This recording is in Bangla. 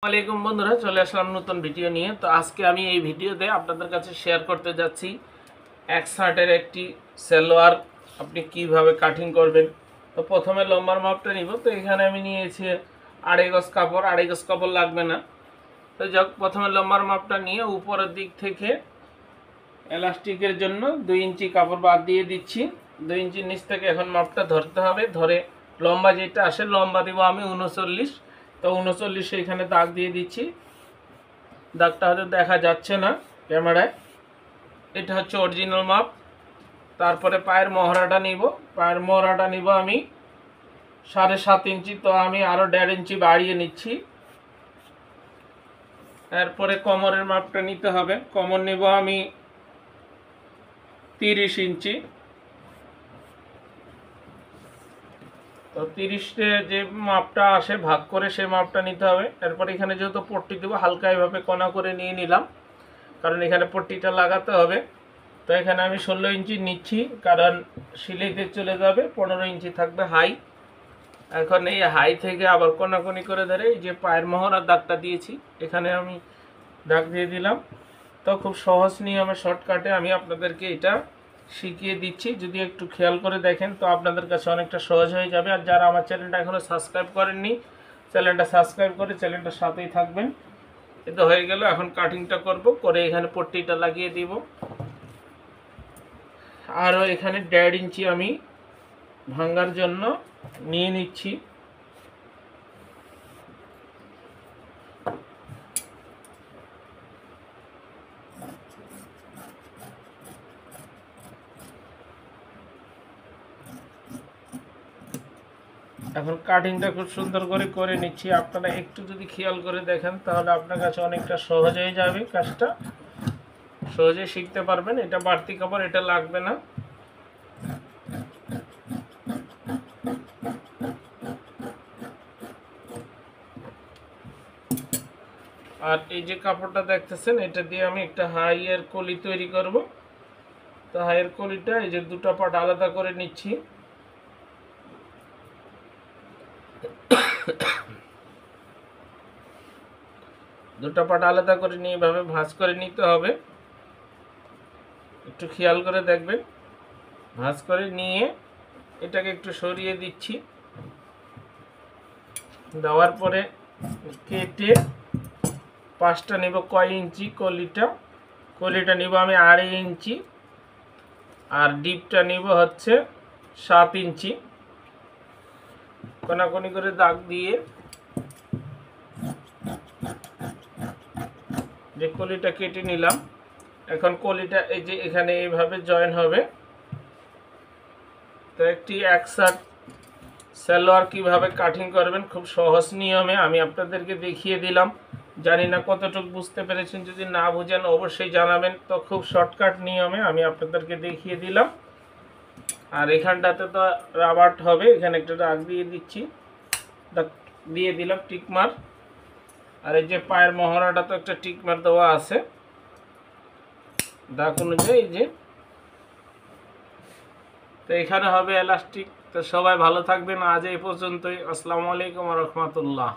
আসসালামাইকুম বন্ধুরা, চলে আসলাম নতুন ভিডিও নিয়ে। তো আজকে আমি এই ভিডিওতে আপনাদের কাছে শেয়ার করতে যাচ্ছি এক শার্টের একটি সালোয়ার আপনি কিভাবে কাটিং করবেন। তো প্রথমে লম্বার মাপটা নিব। তো এখানে আমি নিয়েছি 2.5 গজ কাপড়। 2.5 গজ কাপড় লাগবে না। তো যাক, প্রথমে লম্বার মাপটা নিয়ে উপরের দিক থেকে এলাস্টিকের জন্য 2 ইঞ্চি কাপড় বাদ দিয়ে দিচ্ছি। 2 ইঞ্চির নিচ থেকে এখন মাপটা ধরতে হবে। ধরে লম্বা যেটা আসে লম্বা দিব আমি 39। তো 39 এখানে দাগ দিয়ে দিচ্ছি। দাগটা হয়তো দেখা যাচ্ছে না ক্যামেরায়, এটা হচ্ছে অরিজিনাল মাপ। তারপরে পায়ের মহড়াটা নিব। পায়ের মহড়াটা নিব আমি 7.5 ইঞ্চি। তো আমি আরও 1.5 ইঞ্চি বাড়িয়ে নিচ্ছি। এরপরে কোমরের মাপটা নিতে হবে। কোমর নিব আমি 30 ইঞ্চি। তো 30-এ যে মাপটা আসে ভাগ করে সেই মাপটা নিতে হবে। এরপর এখানে যেহেতু পট্টি দেবো, হালকা এভাবে কোনা করে নিয়ে নিলাম, কারণ এখানে পট্টিটা লাগাতে হবে। তো এখানে আমি 16 ইঞ্চি নিচ্ছি, কারণ সিলাইতে চলে যাবে। 15 ইঞ্চি থাকবে হাই। এখন এই হাই থেকে আবার কোনাকুনি করে ধরে এই যে পায়ের মহড়ার দাগটা দিয়েছি, এখানে আমি দাগ দিয়ে দিলাম। তো খুব সহজ নিয়মে শর্টকাটে আমি আপনাদেরকে এটা শিখিয়ে দিচ্ছি। যদি একটু খেয়াল করে দেখেন তো আপনাদের কাছে অনেকটা সহজ হয়ে যাবে। আর যারা আমার চ্যানেলটা এখনও সাবস্ক্রাইব করেননি, চ্যানেলটা সাবস্ক্রাইব করে চ্যানেলটার সাথেই থাকবেন। এটা হয়ে গেল। এখন কাটিংটা করব, করে এখানে পট্টিটা লাগিয়ে দিব। আরও এখানে 1.5 ইঞ্চি আমি ভাঙার জন্য নিয়ে নিচ্ছি। এখন কাটিংটা খুব সুন্দর করে নিচ্ছি। আপনারা একটু যদি খেয়াল করে দেখেন তাহলে আপনার কাছে অনেকটা সহজ হয়ে যাবে। কাজটা সহজে শিখতে পারবেন। এটা বাড়তি কাপড়, এটা লাগবে না। আর এই যে কাপড়টা দেখতেছেন, এটা দিয়ে আমি একটা হাইয়ের কলি তৈরি করব। তো হাইয়ের কলিটা এই যে দুটো পার্ট আলাদা করে নিচ্ছি। দুটো পার্ট আলাদা করে নিয়ে এভাবে ভাঁজ করে নিতে হবে। একটু খেয়াল করে দেখবেন। ভাঁজ করে নিয়ে এটাকে একটু সরিয়ে দিচ্ছি। দেওয়ার পরে কেটে পাঁচটা নিব কয় ইঞ্চি কলিটা নিব আমি 2.5 ইঞ্চি। আর ডিপটা নিব হচ্ছে 7 ইঞ্চি। কোনাকুনি করে দাগ দিয়ে যে কলিটা কেটে নিলাম। এখন কলিটা এই যে এখানে এইভাবে জয়েন হবে। তো একটি এক শার্ট সালোয়ার কিভাবে কাটিং করবেন খুব সহজ নিয়মে আমি আপনাদেরকে দেখিয়ে দিলাম। জানি না কতটুকু বুঝতে পেরেছেন। যদি না বুঝেন অবশ্যই জানাবেন। তো খুব শর্টকাট নিয়মে আমি আপনাদেরকে দেখিয়ে দিলাম। আর এখানটাতে তো রাবার হবে, এখানে একটা দাগ দিয়ে দিচ্ছি। দাগ দিয়ে দিলাম টিকমার। আর এই যে পায়ের মহড়াটা তো একটা টিকমার দেওয়া আছে দাগ অনুযায়ী। এই যে তো এখানে হবে এলাস্টিক। তো সবাই ভালো থাকবেন। আজ এই পর্যন্তই। আসসালামু আলাইকুম ওয়া রাহমাতুল্লাহ।